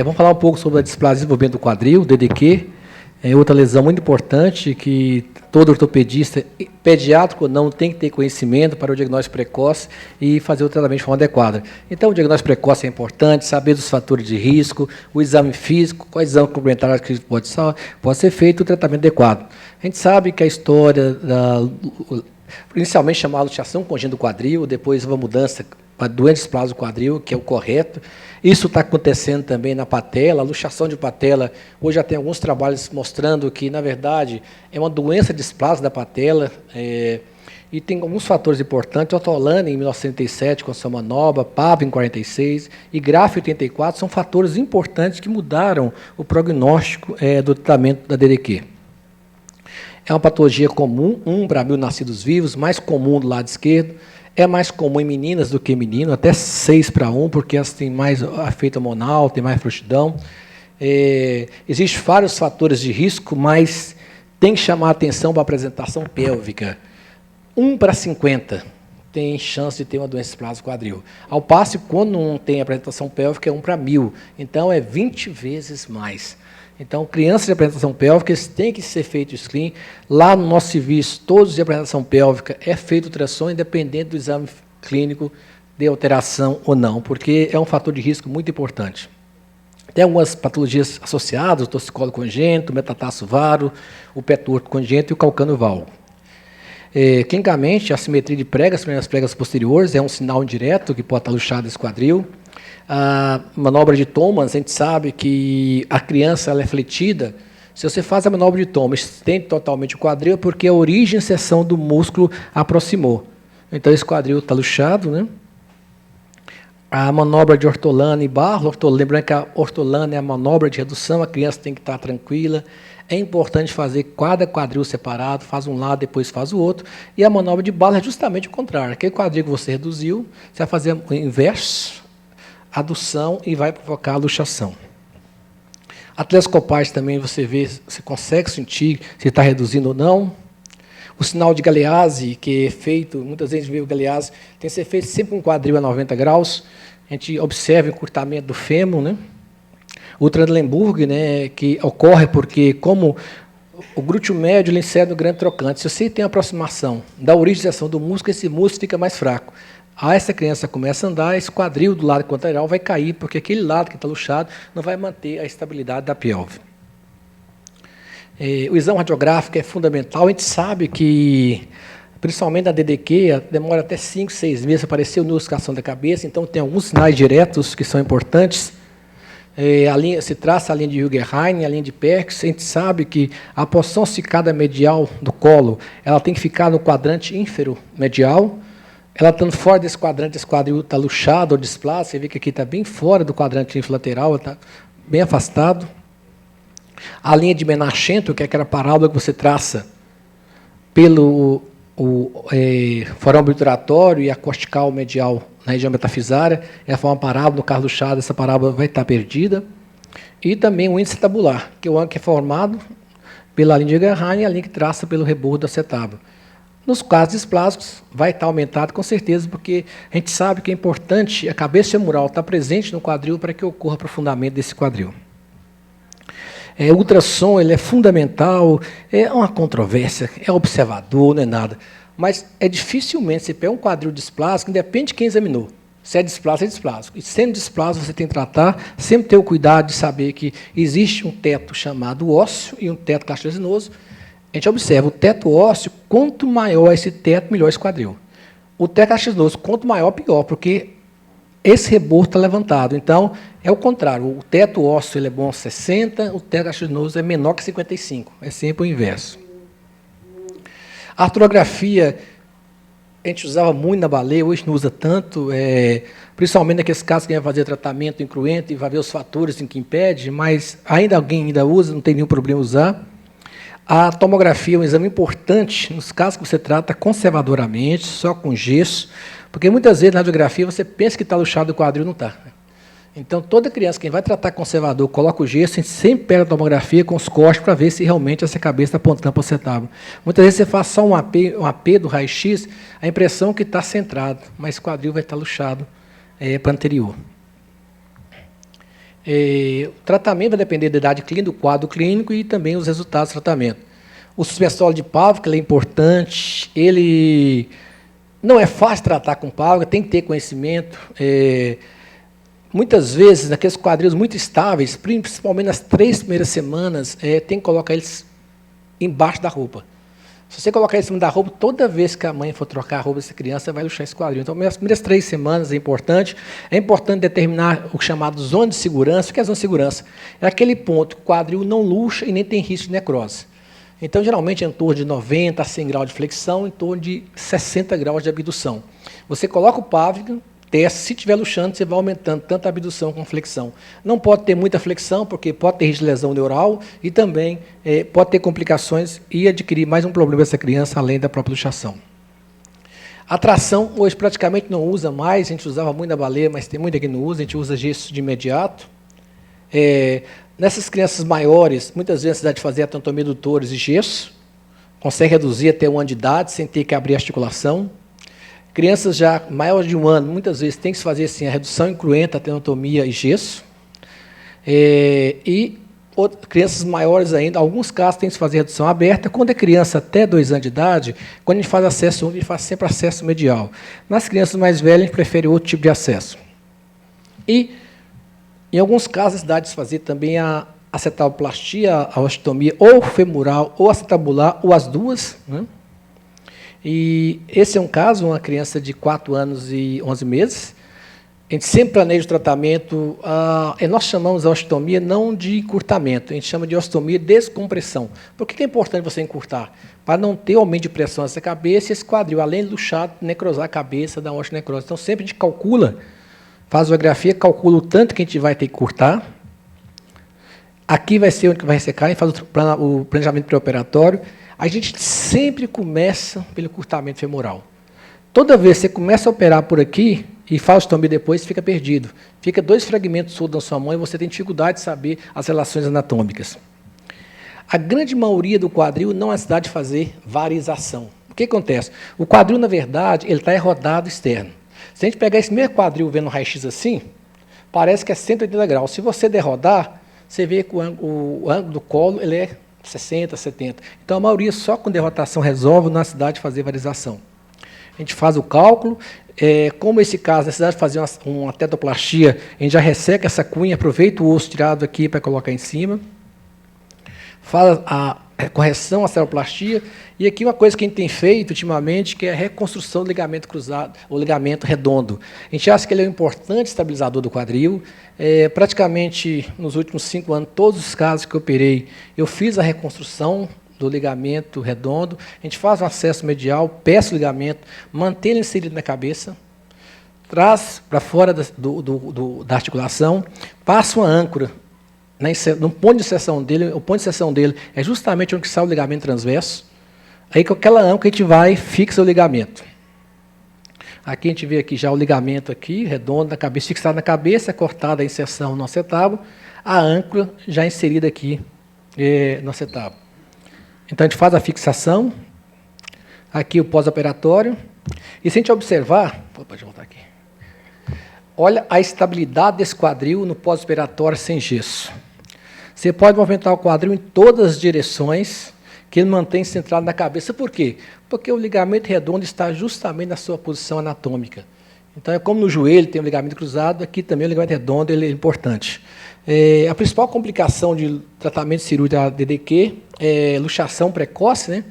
Vamos falar um pouco sobre a displasia de desenvolvimento do quadril, DDQ. É outra lesão muito importante que todo ortopedista, pediátrico ou não, tem que ter conhecimento para o diagnóstico precoce e fazer o tratamento de forma adequada. Então, o diagnóstico precoce é importante, saber dos fatores de risco, o exame físico, quais exames complementares que pode ser feito, o tratamento adequado. A gente sabe que a história, inicialmente chamada luxação congênita do quadril, depois uma mudança para doença displásio do quadril, que é o correto. Isso está acontecendo também na patela, a luxação de patela. Hoje já tem alguns trabalhos mostrando que, na verdade, é uma doença displásio da patela, e tem alguns fatores importantes. Ortolani, em 1987, com a sua manobra, Pava, em 46, e Graf, em 84, são fatores importantes que mudaram o prognóstico do tratamento da DDQ. É uma patologia comum, 1 para 1.000 nascidos vivos, mais comum do lado esquerdo. É mais comum em meninas do que em menino, até 6 para 1, porque elas têm mais efeito hormonal, têm mais frouxidão. Existem vários fatores de risco, mas tem que chamar a atenção para a apresentação pélvica. 1 para 50 tem chance de ter uma doença displásio quadril. Ao passo que, quando não tem apresentação pélvica, é 1 para 1.000. Então, é 20 vezes mais. Então, crianças de apresentação pélvica têm que ser feito screen. Lá no nosso serviço, todos de apresentação pélvica é feito ultrassom, independente do exame clínico de alteração ou não, porque é um fator de risco muito importante. Tem algumas patologias associadas, o torcicolo congênito, o metatarso varo, o pé torto congênito e o calcânio valgo. Clinicamente, a assimetria de pregas, as primeiras pregas posteriores, é um sinal indireto que pode estar luxado esse quadril. A manobra de Thomas, a gente sabe que a criança ela é fletida. Se você faz a manobra de Thomas, estende totalmente o quadril, é porque a origem e seção do músculo aproximou. Então, esse quadril está luxado, né? A manobra de Ortolani e Barlow, lembrando que a Ortolani é a manobra de redução, a criança tem que estar tranquila. É importante fazer cada quadril separado, faz um lado, depois faz o outro. E a manobra de Barlow é justamente o contrário. Aquele quadril que você reduziu, você vai fazer o inverso, adução, e vai provocar a luxação. A telescopagem também você vê, você consegue sentir se está reduzindo ou não. O sinal de Galeazzi, que é feito, muitas vezes vê o Galeazzi, tem que ser feito sempre com um quadril a 90 graus. A gente observa o encurtamento do fêmur, né? O Trendelenburg, né, que ocorre porque, como o glúteo médio ele insere no grande trocante, se você tem aproximação da origem do músculo, esse músculo fica mais fraco. Aí essa criança começa a andar, esse quadril do lado contralateral vai cair, porque aquele lado que está luxado não vai manter a estabilidade da pelve. O exame radiográfico é fundamental. A gente sabe que, principalmente na DDQ, demora até 5, 6 meses para aparecer a nucleação da cabeça, então tem alguns sinais diretos que são importantes. Se traça a linha de Hülgerheim, a linha de Perks. A gente sabe que a porção cicada medial do colo ela tem que ficar no quadrante ínfero medial. Ela estando fora desse quadrante, esse quadril está luxado ou displado, você vê que aqui está bem fora do quadrante ínfero-lateral, está bem afastado. A linha de Menachento, que é aquela parábola que você traça pelo forão obturatório e a cortical medial na região metafisária, ela forma uma parábola, no caso luxado, essa parábola vai estar perdida. E também o índice tabular, que é o ângulo que é formado pela linha de Hülgerheim e a linha que traça pelo rebordo do acetábulo. Nos casos displásicos, vai estar aumentado com certeza, porque a gente sabe que é importante a cabeça femoral estar presente no quadril para que ocorra aprofundamento desse quadril. O ultrassom ele é fundamental, é uma controvérsia, é observador, não é nada. Mas dificilmente você pega um quadril displásico, independe de quem examinou. Se é displásico, é displásico. E sendo displásico, você tem que tratar, sempre ter o cuidado de saber que existe um teto chamado ósseo e um teto cartilaginoso. A gente observa o teto ósseo, quanto maior esse teto, melhor esse quadril. O teto cartilaginoso, quanto maior, pior, porque esse rebordo está levantado. Então, é o contrário. O teto ósseo ele é bom 60, o teto cartilaginoso é menor que 55. É sempre o inverso. A artrografia, a gente usava muito na baleia, hoje não usa tanto, principalmente naqueles casos que vai fazer tratamento incruento e vai ver os fatores em que impede, mas alguém ainda usa, não tem nenhum problema usar. A tomografia é um exame importante nos casos que você trata conservadoramente, só com gesso, porque muitas vezes na radiografia você pensa que está luxado o quadril, não está. Então, toda criança, quem vai tratar conservador, coloca o gesso, a gente sempre pega a tomografia com os cortes para ver se realmente essa cabeça está apontando para o acetábulo. Muitas vezes você faz só um AP do raio-x, a impressão é que está centrado, mas o quadril vai estar luxado para anterior. O tratamento vai depender da idade clínica, do quadro clínico e também os resultados do tratamento. O suspensório de pávora, que ele é importante, ele não é fácil tratar com pávora, tem que ter conhecimento. Muitas vezes, naqueles quadris muito estáveis, principalmente nas 3 primeiras semanas, tem que colocar eles embaixo da roupa. Se você colocar em cima da roupa, toda vez que a mãe for trocar a roupa dessa criança, vai luxar esse quadril. Então, nas primeiras 3 semanas é importante. É importante determinar o chamado zona de segurança. O que é a zona de segurança? É aquele ponto que o quadril não luxa e nem tem risco de necrose. Então, geralmente, é em torno de 90 a 100 graus de flexão, em torno de 60 graus de abdução. Você coloca o pávio, testa, se estiver luxando, você vai aumentando tanto a abdução como a flexão. Não pode ter muita flexão, porque pode ter risco de lesão neural e também pode ter complicações e adquirir mais um problema dessa criança, além da própria luxação. A tração, hoje praticamente não usa mais, a gente usava muito na baleia, mas tem muita que não usa, a gente usa gesso de imediato. Nessas crianças maiores, muitas vezes a necessidade de fazer atentomia adutores e gesso, consegue reduzir até 1 ano de idade, sem ter que abrir a articulação. Crianças já maiores de 1 ano, muitas vezes tem que se fazer assim, a redução incruenta, a tenotomia e gesso. Crianças maiores ainda, alguns casos tem que se fazer redução aberta. Quando é criança até 2 anos de idade, quando a gente faz acesso único, a gente faz sempre acesso medial. Nas crianças mais velhas, a gente prefere outro tipo de acesso. E, em alguns casos, a necessidade de se fazer também a acetabuloplastia, a osteotomia, ou femoral, ou acetabular, ou as duas, né? E esse é um caso, uma criança de 4 anos e 11 meses. A gente sempre planeja o tratamento, nós chamamos a osteotomia não de encurtamento, a gente chama de osteotomia de descompressão. Por que é importante você encurtar? Para não ter aumento de pressão nessa cabeça e esse quadril, além de luxar, necrosar a cabeça, dar uma osteonecrose. Então, sempre a gente calcula, faz a radiografia, calcula o tanto que a gente vai ter que cortar. Aqui vai ser onde vai ressecar, a gente faz o planejamento pré-operatório. A gente sempre começa pelo encurtamento femoral. Toda vez que você começa a operar por aqui e faz osteotomia depois, fica perdido. Fica 2 fragmentos surdos na sua mão e você tem dificuldade de saber as relações anatômicas. A grande maioria do quadril não há necessidade de fazer varização. O que acontece? O quadril, na verdade, ele está rodado externo. Se a gente pegar esse mesmo quadril vendo no raio-x assim, parece que é 180 graus. Se você derrodar, você vê que o ângulo do colo ele é 60, 70. Então, a maioria, só com derrotação, resolve na necessidade de fazer varização. A gente faz o cálculo. Como esse caso, a necessidade de fazer uma tetoplastia, a gente já resseca essa cunha, aproveita o osso tirado aqui para colocar em cima. Faz a correção, a seroplastia. E aqui uma coisa que a gente tem feito ultimamente, que é a reconstrução do ligamento cruzado, ou ligamento redondo. A gente acha que ele é um importante estabilizador do quadril. Praticamente, nos últimos 5 anos, todos os casos que eu operei, eu fiz a reconstrução do ligamento redondo. A gente faz um acesso medial, peça o ligamento, mantém ele inserido na cabeça, traz para fora da articulação, passa uma âncora no ponto de inserção dele. O ponto de inserção dele é justamente onde sai o ligamento transverso. Aí, com aquela âncora, a gente vai e fixa o ligamento. Aqui a gente vê aqui já o ligamento aqui, redondo, na cabeça, fixado na cabeça, cortada a inserção no acetábulo, a âncora já inserida aqui no acetábulo. Então, a gente faz a fixação, aqui o pós-operatório, e se a gente observar, pode voltar aqui, olha a estabilidade desse quadril no pós-operatório sem gesso. Você pode movimentar o quadril em todas as direções, que ele mantém centrado na cabeça. Por quê? Porque o ligamento redondo está justamente na sua posição anatômica. Então, é como no joelho tem o ligamento cruzado, aqui também o ligamento redondo ele é importante. A principal complicação de tratamento cirúrgico da DDQ é luxação precoce, né?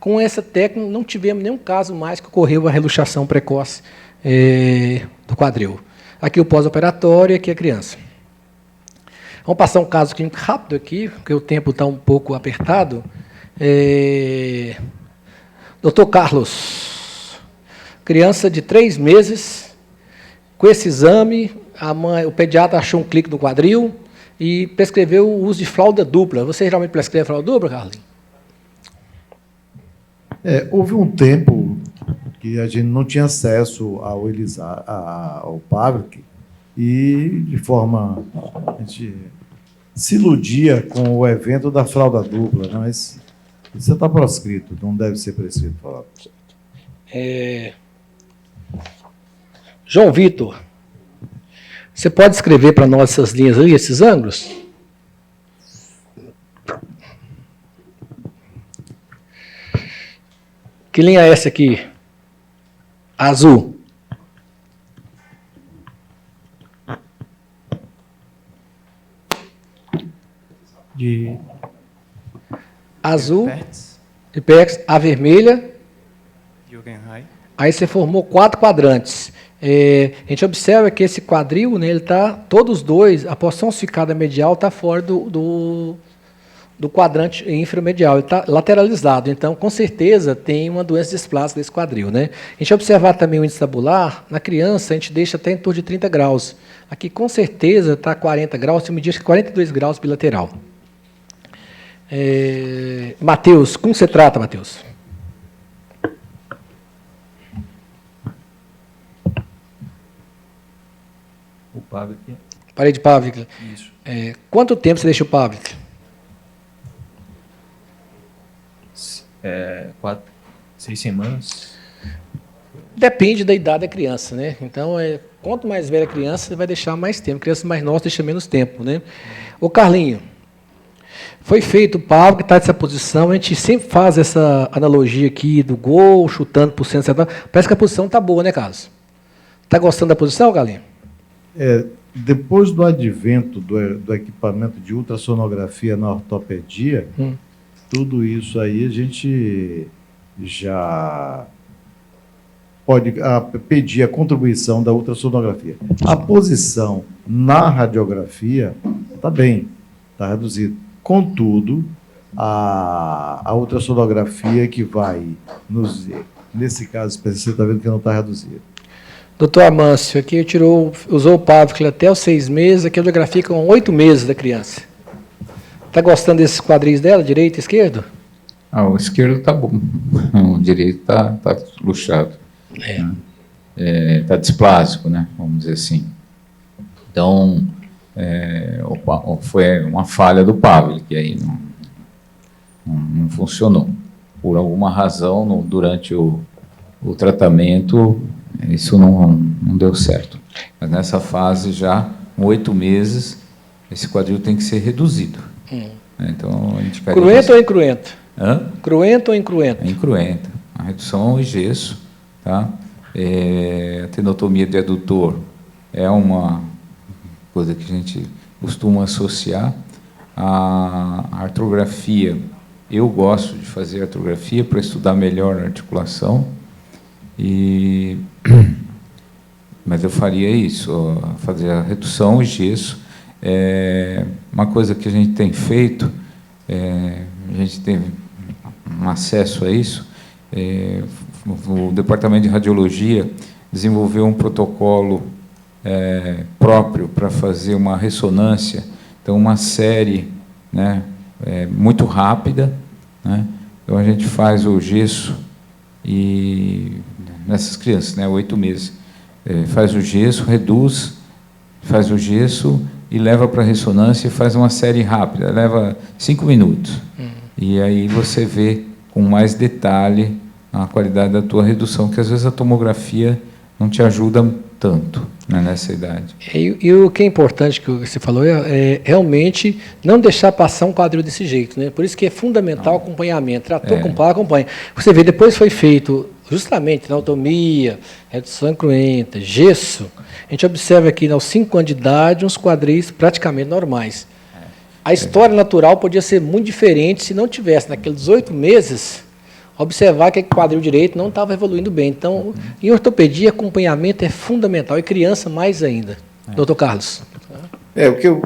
Com essa técnica, não tivemos nenhum caso mais que ocorreu a reluxação precoce do quadril. Aqui o pós-operatório e aqui a criança. Vamos passar um caso clínico rápido aqui, porque o tempo está um pouco apertado. Doutor Carlos, criança de 3 meses, com esse exame, o pediatra achou um clique no quadril e prescreveu o uso de fralda dupla. Você geralmente prescreve fralda dupla, Carlos? Houve um tempo que a gente não tinha acesso ao Pavlik e, de forma, a gente se iludia com o evento da fralda dupla, né? Mas isso está proscrito, não deve ser prescrito. João Vitor, Você pode escrever para nós essas linhas aí, esses ângulos? Que linha é essa aqui? Azul. De Azul, Pertz, de Pertz, a vermelha. Guggenheim. Aí você formou 4 quadrantes. A gente observa que esse quadril, né, ele está, todos dois, a porção ossificada medial está fora do quadrante inframedial, ele está lateralizado. Então, com certeza, tem uma doença displástica desse quadril. Né? A gente observar também o índice tabular, na criança a gente deixa até em torno de 30 graus. Aqui, com certeza, está 40 graus, se medir 42 graus bilateral. Matheus, como você trata, Matheus? O Pavlik. Parede Pavlik. Isso. Quanto tempo você deixa o Pavlik? 6 semanas. Depende da idade da criança, né? Então, quanto mais velha a criança, você vai deixar mais tempo. Crianças mais novas deixam menos tempo, né? Ô, Carlinho, foi feito o Pavlik, está nessa posição, a gente sempre faz essa analogia aqui do gol, chutando por cento, parece que a posição está boa, né, Carlos? Está gostando da posição, Carlinho? Depois do advento do equipamento de ultrassonografia na ortopedia, tudo isso aí a gente já pode pedir a contribuição da ultrassonografia. A posição na radiografia está bem, está reduzido. Contudo, a ultrassonografia que vai nos... Nesse caso, você está vendo que não está reduzido. Doutor Amâncio, aqui usou o Pavlik até os 6 meses, aqui a radiografia com 8 meses da criança. Está gostando desses quadris dela, direito e esquerdo? O esquerdo está bom, o direito está luxado. Está displásico, né? Vamos dizer assim. Então, foi uma falha do Pavlik, que aí não funcionou. Por alguma razão, durante o tratamento, isso não deu certo. Mas nessa fase, já, com 8 meses, esse quadril tem que ser reduzido. Então, a gente cruento ou incruento? Hã? Cruento ou incruento? É incruenta. A redução e gesso, tá? A tenotomia de adutor é uma coisa que a gente costuma associar. A artrografia, eu gosto de fazer artrografia para estudar melhor a articulação, mas eu faria isso, fazer a redução e gesso. Uma coisa que a gente tem feito, a gente tem um acesso a isso, o Departamento de Radiologia desenvolveu um protocolo próprio para fazer uma ressonância, então uma série, né, muito rápida, né? Então a gente faz o gesso e nessas crianças, né, 8 meses, faz o gesso, reduz, faz o gesso e leva para a ressonância e faz uma série rápida, leva 5 minutos. E aí você vê com mais detalhe a qualidade da tua redução, que às vezes a tomografia não te ajuda tanto, né, nessa idade. E o que é importante que você falou é realmente não deixar passar um quadril desse jeito, né? Por isso que é fundamental o acompanhamento. Tratou com o pai, acompanha. Você vê, depois foi feito justamente anatomia, redução incruenta, gesso. A gente observa aqui, aos 5 anos de idade, uns quadris praticamente normais. A história natural podia ser muito diferente se não tivesse, naqueles 8 meses, observar que o quadril direito não estava evoluindo bem. Então, em ortopedia, acompanhamento é fundamental, e criança mais ainda. Doutor Carlos. O que eu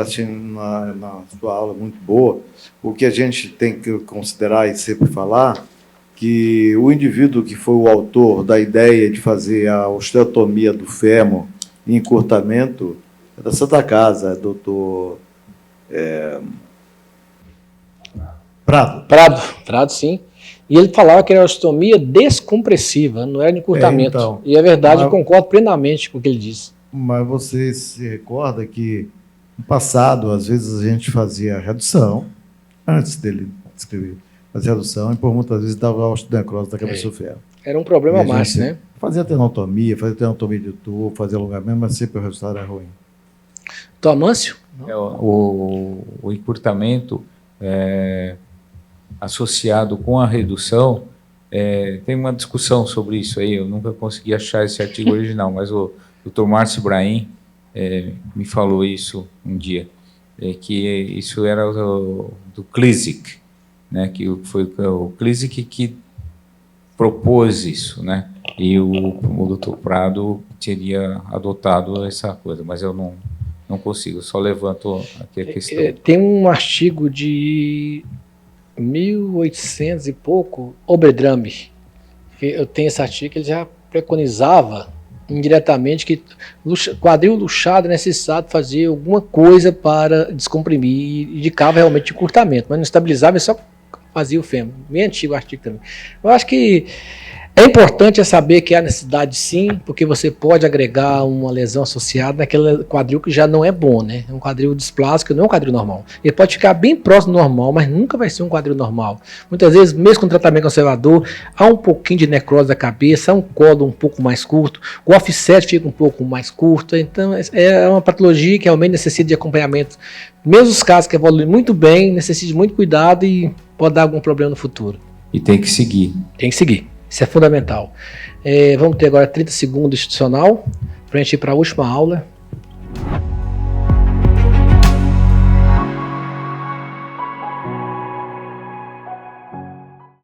achei na sua aula muito boa, o que a gente tem que considerar e sempre falar, que o indivíduo que foi o autor da ideia de fazer a osteotomia do fêmur em encurtamento é da Santa Casa, doutor Prado, sim. E ele falava que era osteotomia descompressiva, não era de encurtamento. Então, e é verdade, eu concordo plenamente com o que ele disse. Mas você se recorda que no passado, às vezes, a gente fazia redução, antes dele escrever, fazia redução, e por muitas vezes dava osteonecrose da cabeça do ferro. Era um problema E a mais, gente né? Fazia tenotomia de tubo, fazia alongamento, mas sempre o resultado era ruim. Tomâncio? O encurtamento associado com a redução, tem uma discussão sobre isso aí, eu nunca consegui achar esse artigo original, mas o Dr. Márcio Brahim me falou isso um dia, que isso era do Klizek, né, que foi o Klizek que propôs isso, né, e o Dr. Prado teria adotado essa coisa, mas eu não consigo, só levanto aqui a questão. Tem um artigo de 1800 e pouco, Oberdrame, que eu tenho esse artigo, ele já preconizava indiretamente que quadril luxado é necessário fazer alguma coisa para descomprimir, e indicava realmente encurtamento, mas não estabilizava, só fazia o fêmur. Bem antigo o artigo também. Eu acho que é importante saber que há necessidade sim, porque você pode agregar uma lesão associada naquele quadril que já não é bom, né? É um quadril displásico, não é um quadril normal. Ele pode ficar bem próximo do normal, mas nunca vai ser um quadril normal. Muitas vezes, mesmo com tratamento conservador, há um pouquinho de necrose da cabeça, há um colo um pouco mais curto, o offset fica um pouco mais curto, então é uma patologia que realmente necessita de acompanhamento. Mesmo os casos que evoluem muito bem, necessitam de muito cuidado e pode dar algum problema no futuro. E tem que seguir. Tem que seguir. Isso é fundamental. Vamos ter agora 30 segundos institucional para a gente ir para a última aula.